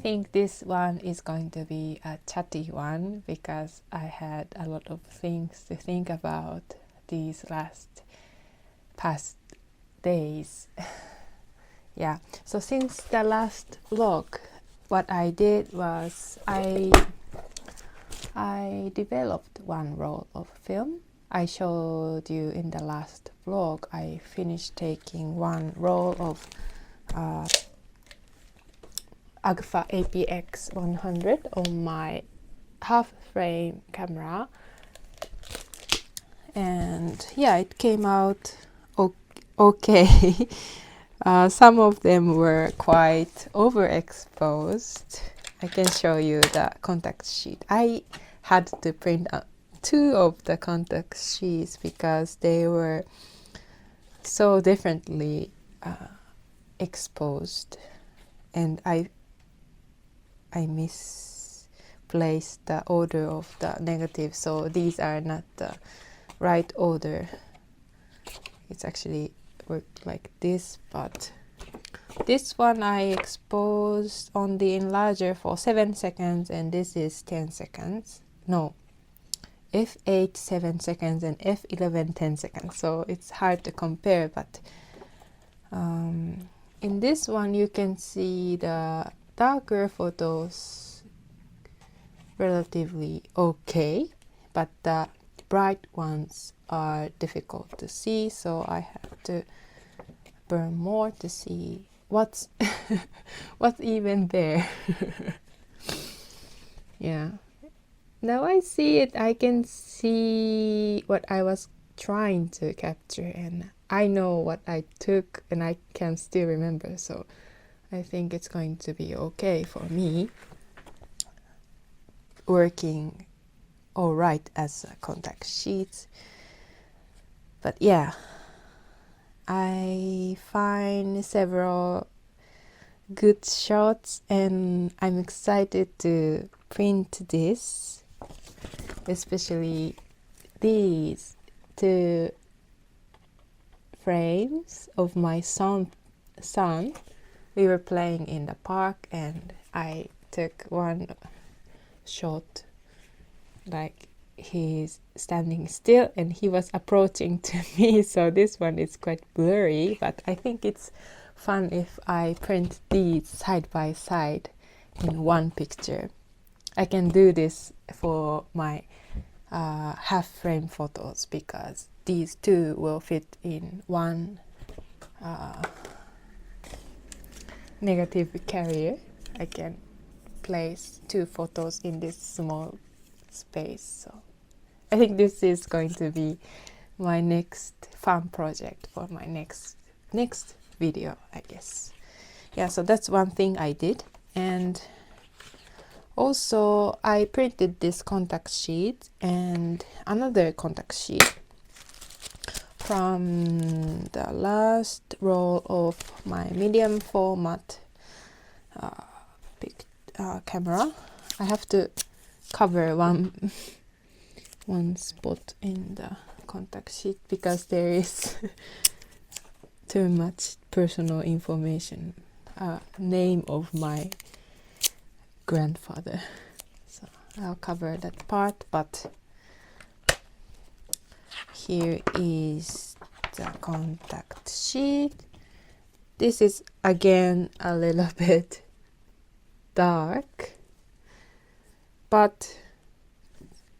think this one is going to be a chatty one because I had a lot of things to think about these past days. Yeah, so since the last vlog, what I did was I developed one roll of film. I showed you in the last vlog I finished taking one roll of Agfa APX 100 on my half frame camera, and yeah, it came out okay. Some of them were quite overexposed. I can show you the contact sheet. I had to print out 2 of the contact sheets because they were so differently exposed, and I misplaced the order of the negative, so these are not the right order. It's actually worked like this, but this one I exposed on the enlarger for 7 seconds, and this is 10 seconds. No, F8 7 seconds and F11 10 seconds, so it's hard to compare, but in this one you can see the darker photos relatively okay, but the bright ones are difficult to see, so I have to burn more to see what's what's even there. Yeah, now I see it. I can see what I was trying to capture, and I know what I took, and I can still remember, so I think it's going to be okay for me, working all right as a contact sheet. But yeah, I find several good shots, and I'm excited to print this, especially these 2 frames of my son. We were playing in the park, and I took one shot like he's standing still and he was approaching to me, so this one is quite blurry, but I think it's fun if I print these side by side in one picture. I can do this for my half frame photos because these 2 will fit in one negative carrier. I can place 2 photos in this small space, so I think this is going to be my next fun project for my next video, I guess. Yeah, so that's one thing I did. And also I printed this contact sheet and another contact sheet from the last roll of my medium format camera. I have to cover one spot in the contact sheet because there is too much personal information, name of my grandfather, so I'll cover that part. But here is the contact sheet. This is again a little bit dark, but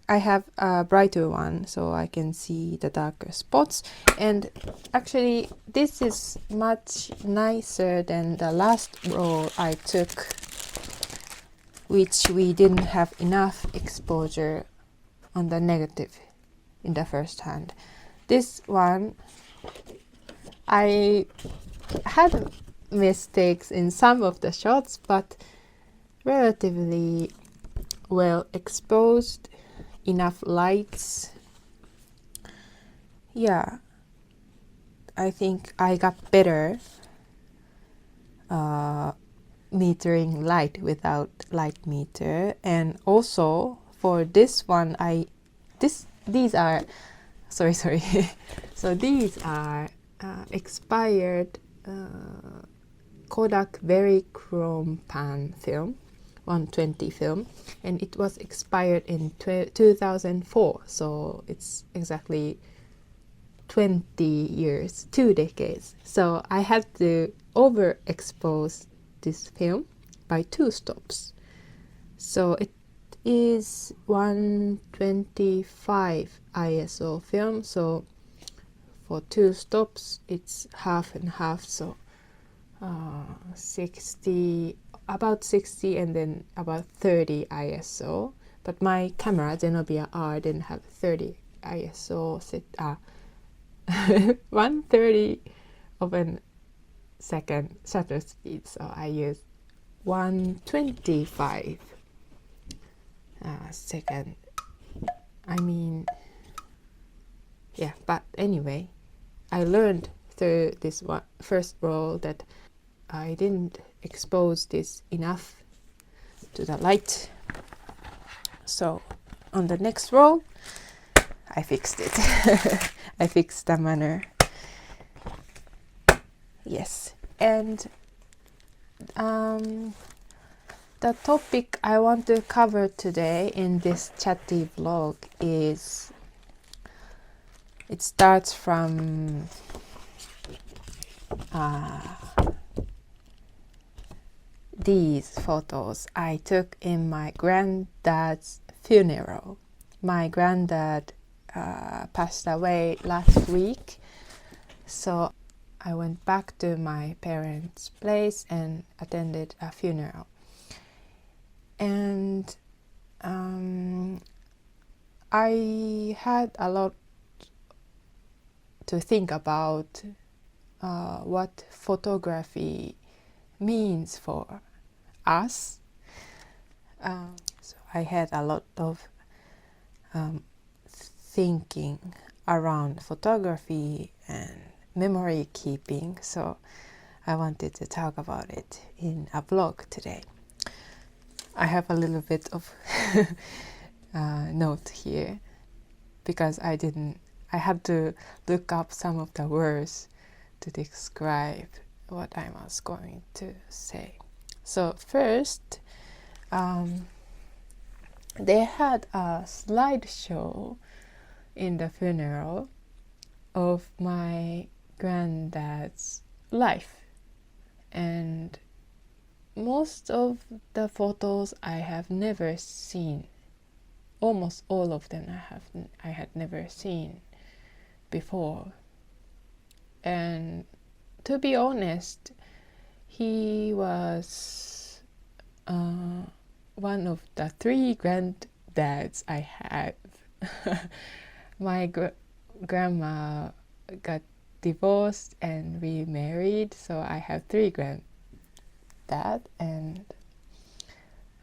I have a brighter one so I can see the darker spots, and actually this is much nicer than the last roll I took, which we didn't have enough exposure on the negative in the first hand. This one I had mistakes in some of the shots, but relatively well exposed, enough lights. Yeah, I think I got better metering light without light meter. And also for this one, these are sorry so these are expired Kodak Very Chrome Pan film. 120 film, and it was expired in 2004, so it's exactly 20 years, 2 decades. So I had to overexpose this film by 2 stops. So it is 125 ISO film, so for 2 stops it's half and half, so 60, about 60 and then about 30 ISO. But my camera, Zenobia R, didn't have 30 ISO, 1/30 of a second shutter speed, so I used 125 second. I mean, yeah, but anyway, I learned through this first roll that I didn't expose this enough to the light. So on the next roll, I fixed it. I fixed the manner. Yes, and the topic I want to cover today in this chatty vlog is, it starts from these photos I took in my granddad's funeral. My granddad passed away last week, so I went back to my parents' place and attended a funeral. And I had a lot to think about what photography means for us. So I had a lot of thinking around photography and memory keeping, so I wanted to talk about it in a vlog today. I have a little bit of note here because I had to look up some of the words to describe what I was going to say. So first, they had a slideshow in the funeral of my granddad's life, and most of the photos I have never seen. Almost all of them I had never seen before. And to be honest, he was one of the 3 granddads I have. My grandma got divorced and remarried, so I have 3 granddads, and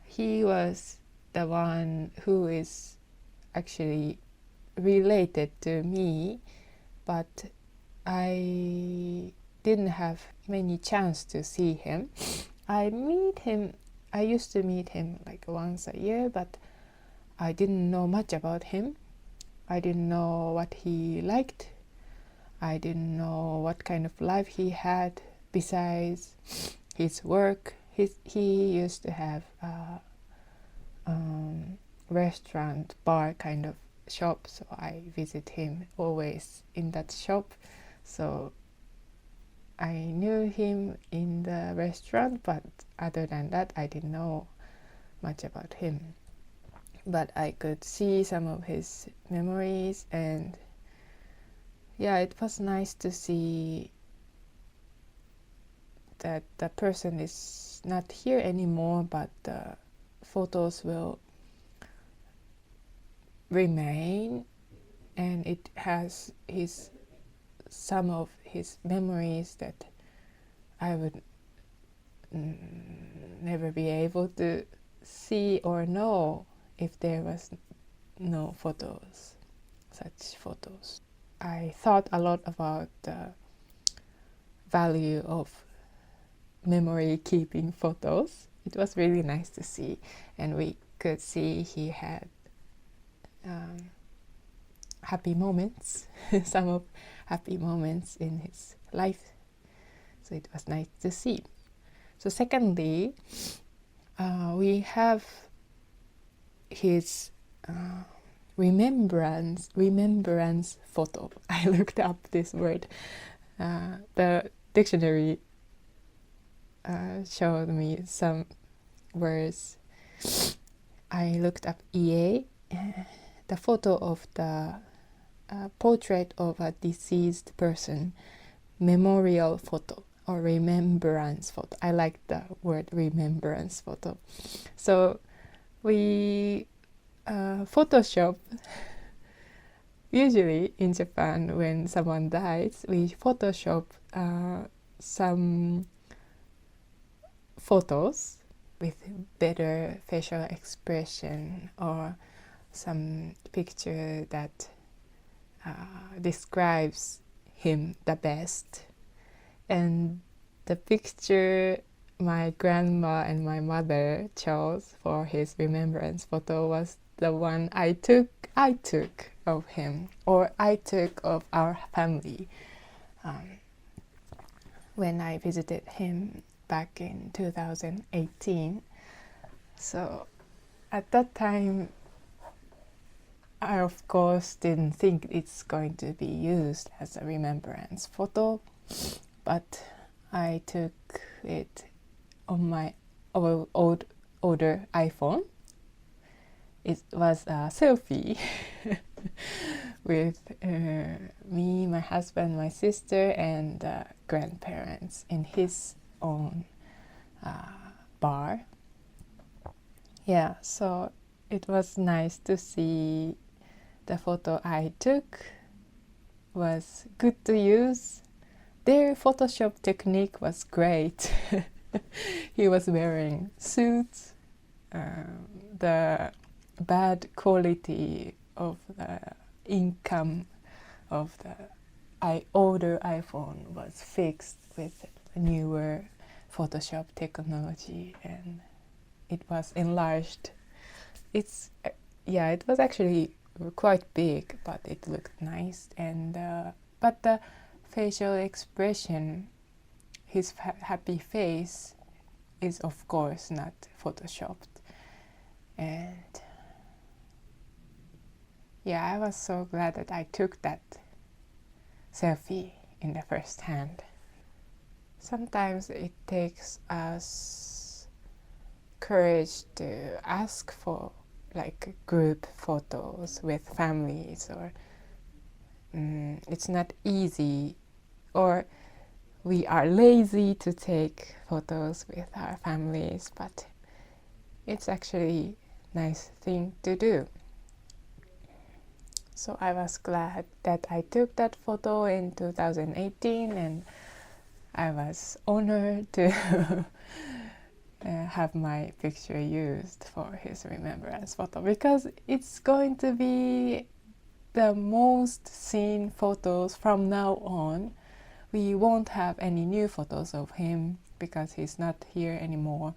he was the one who is actually related to me, but I didn't have many chance to see him. I used to meet him like once a year, but I didn't know much about him. I didn't know what he liked. I didn't know what kind of life he had besides his work. He used to have a restaurant, bar kind of shop, so I visit him always in that shop. So I knew him in the restaurant, but other than that, I didn't know much about him. But I could see some of his memories, and yeah, it was nice to see that the person is not here anymore, but the photos will remain, and it has some of his memories that I would never be able to see or know if there was no such photos. I thought a lot about the value of memory keeping photos. It was really nice to see, and we could see he had happy moments, some of happy moments in his life. So it was nice to see. So secondly, we have his remembrance photo. I looked up this word. The dictionary showed me some words. I looked up EA, the photo of the portrait of a deceased person, memorial photo or remembrance photo. I like the word remembrance photo. So we Photoshop. Usually in Japan, when someone dies, we Photoshop some photos with better facial expression or some picture that describes him the best. And the picture my grandma and my mother chose for his remembrance photo was the one I took of him, or I took of our family when I visited him back in 2018. So at that time, I of course didn't think it's going to be used as a remembrance photo, but I took it on my older iPhone. It was a selfie with me, my husband, my sister, and grandparents in his own bar. Yeah, so it was nice to see the photo I took was good to use. Their Photoshop technique was great. He was wearing suits. The bad quality of the income of the older iPhone was fixed with newer Photoshop technology, and it was enlarged. It was actually quite big, but it looked nice. And but the facial expression, his happy face, is of course not photoshopped. And yeah, I was so glad that I took that selfie in the first hand. Sometimes it takes us courage to ask for like group photos with families, or it's not easy, or we are lazy to take photos with our families, but it's actually a nice thing to do. So I was glad that I took that photo in 2018, and I was honored to have my picture used for his remembrance photo, because it's going to be the most seen photos from now on. We won't have any new photos of him because he's not here anymore,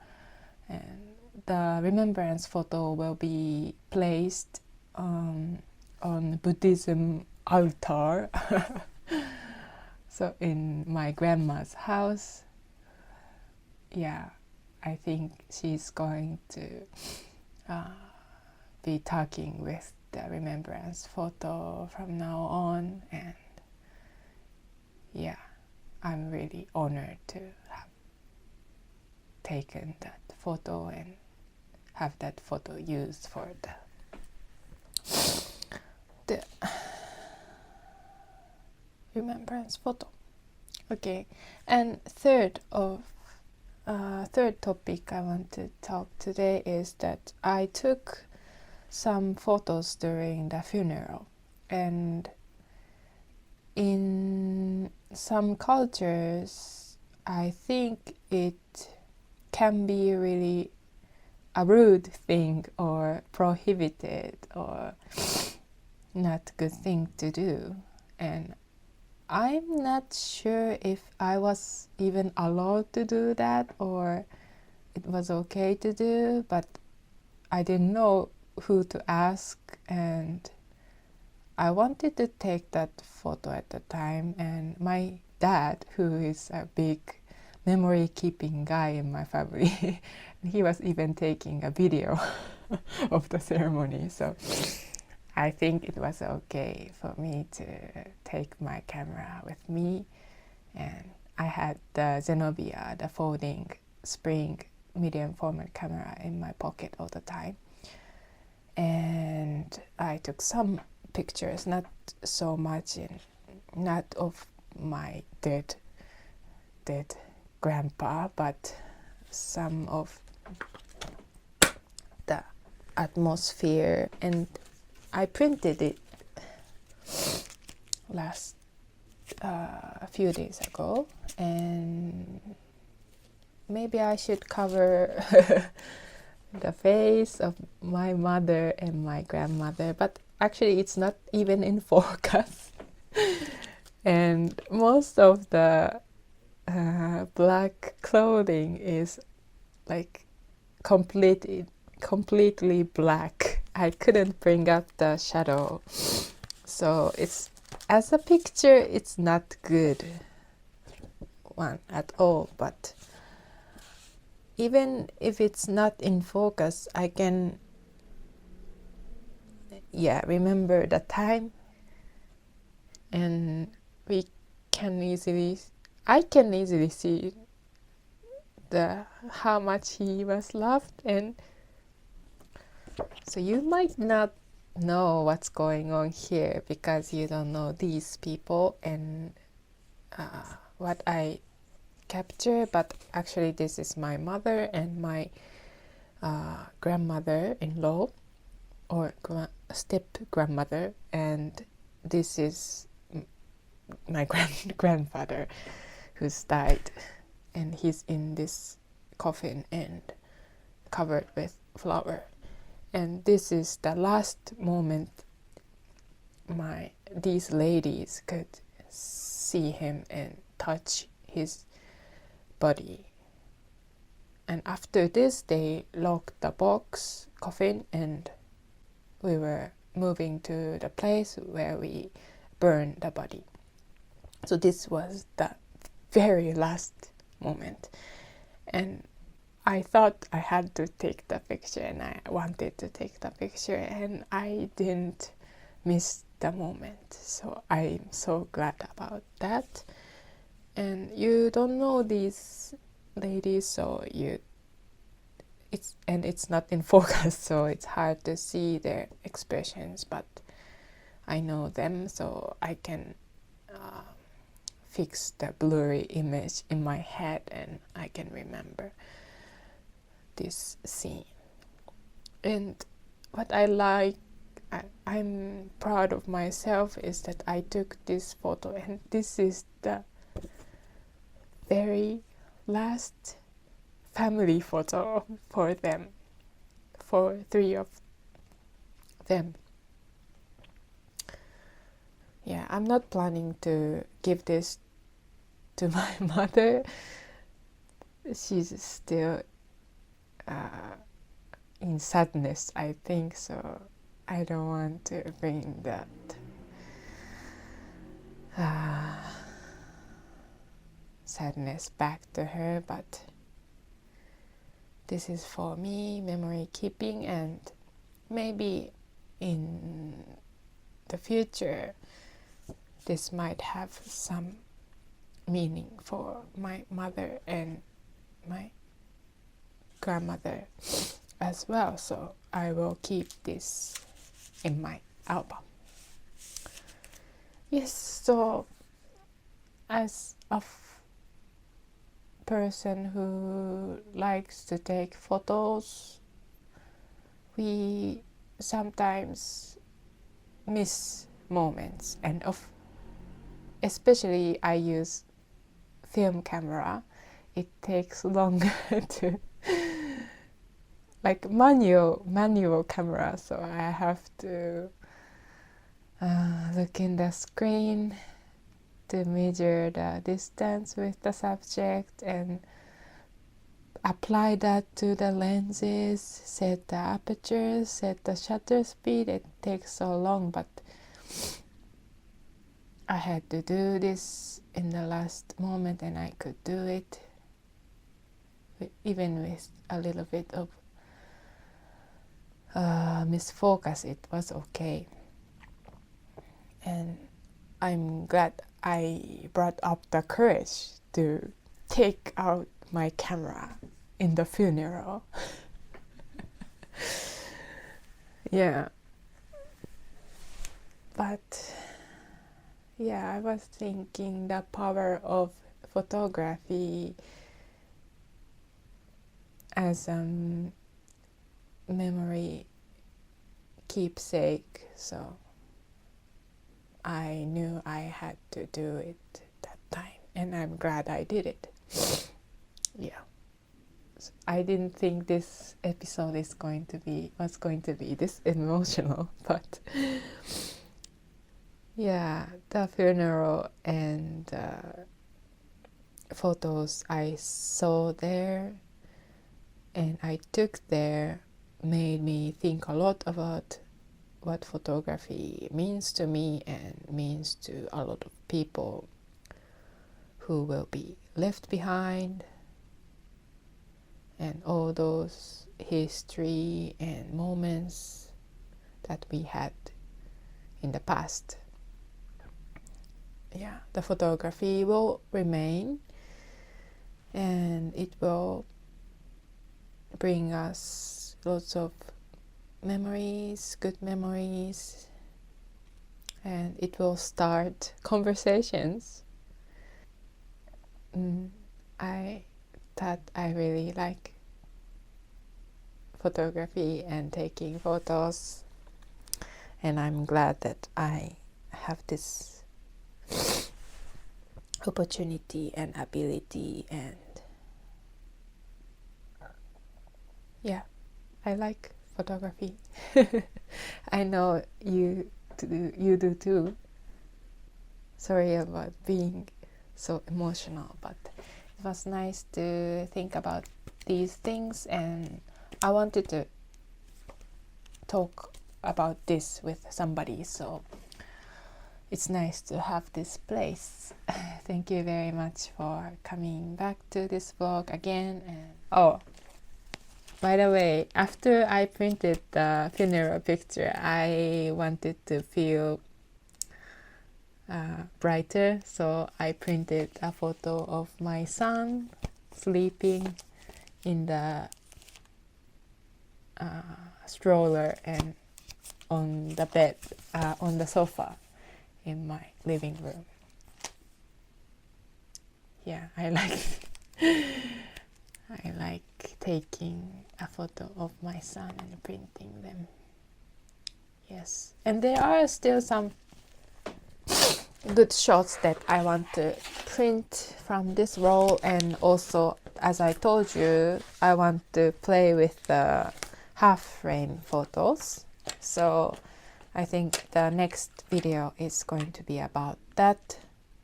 and the remembrance photo will be placed on Buddhism altar. So in my grandma's house, yeah, I think she's going to be talking with the remembrance photo from now on, and yeah, I'm really honored to have taken that photo and have that photo used for the remembrance photo. Okay, and third topic I want to talk today is that I took some photos during the funeral, and in some cultures I think it can be really a rude thing or prohibited or not good thing to do, and I'm not sure if I was even allowed to do that or it was okay to do, but I didn't know who to ask, and I wanted to take that photo at the time, and my dad, who is a big memory keeping guy in my family. He was even taking a video of the ceremony, so I think it was okay for me to take my camera with me. And I had the Zenobia, the folding spring medium format camera in my pocket all the time. And I took some pictures, not so much not of my dead grandpa, but some of the atmosphere, and I printed it a few days ago, and maybe I should cover the face of my mother and my grandmother, but actually it's not even in focus. And most of the black clothing is like completely black. I couldn't bring up the shadow, so it's, as a picture, it's not good one at all. But even if it's not in focus, I can remember the time, and I can easily see how much he was loved. And so you might not know what's going on here because you don't know these people and what I capture, but actually this is my mother and my grandmother-in-law, or step-grandmother, and this is my grandfather who's died, and he's in this coffin and covered with flower. And this is the last moment these ladies could see him and touch his body. And after this, they locked the coffin, and we were moving to the place where we burned the body. So this was the very last moment. And I thought I had to take the picture, and I wanted to take the picture, and I didn't miss the moment. So I'm so glad about that. And you don't know these ladies, so it's not in focus, so it's hard to see their expressions, but I know them, so I can fix the blurry image in my head, and I can remember this scene. And what I'm proud of myself is that I took this photo, and this is the very last family photo for them, for 3 of them. Yeah, I'm not planning to give this to my mother. She's still in sadness, I think, so I don't want to bring that sadness back to her, but this is for me, memory keeping, and maybe in the future this might have some meaning for my mother and my grandmother as well, so I will keep this in my album. Yes, so as a person who likes to take photos, we sometimes miss moments, and especially I use film camera. It takes longer to like manual camera, so I have to look in the screen to measure the distance with the subject and apply that to the lenses, set the aperture, set the shutter speed. It takes so long, but I had to do this in the last moment, and I could do it even with a little bit of misfocus, it was okay. And I'm glad I brought up the courage to take out my camera in the funeral. Yeah. But yeah, I was thinking the power of photography as a memory keepsake, so I knew I had to do it that time, and I'm glad I did it. Yeah. So I didn't think this episode was going to be this emotional, but yeah, the funeral and photos I saw there and I took there made me think a lot about what photography means to me and means to a lot of people who will be left behind, and all those history and moments that we had in the past. Yeah, the photography will remain, and it will bring us lots of memories, good memories, and it will start conversations. I thought I really like photography and taking photos, and I'm glad that I have this opportunity and ability, and yeah, I like photography. I know you do too. Sorry about being so emotional, but it was nice to think about these things, and I wanted to talk about this with somebody, so it's nice to have this place. Thank you very much for coming back to this vlog again. And oh, by the way, after I printed the funeral picture, I wanted to feel brighter, so I printed a photo of my son sleeping in the stroller and on the bed, on the sofa in my living room. Yeah, I like taking a photo of my son and printing them. Yes, and there are still some good shots that I want to print from this roll, and also, as I told you, I want to play with the half frame photos. So I think the next video is going to be about that.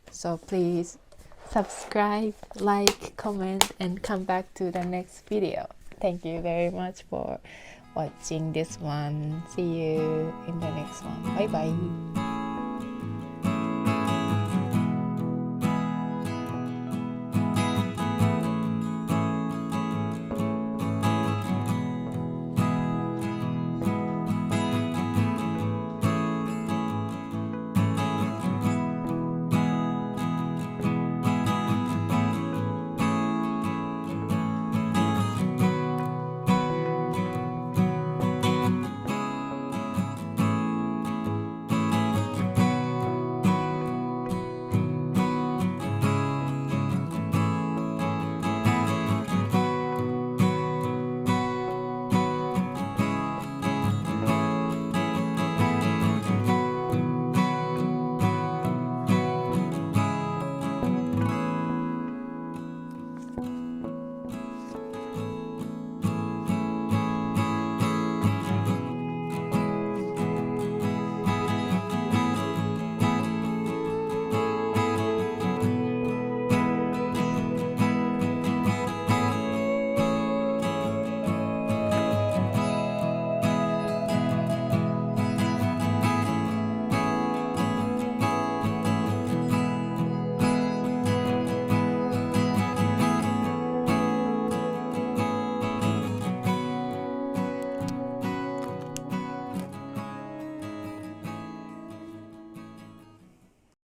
So please subscribe, like, comment, and come back to the next video. Thank you very much for watching this one. See you in the next one. Bye bye.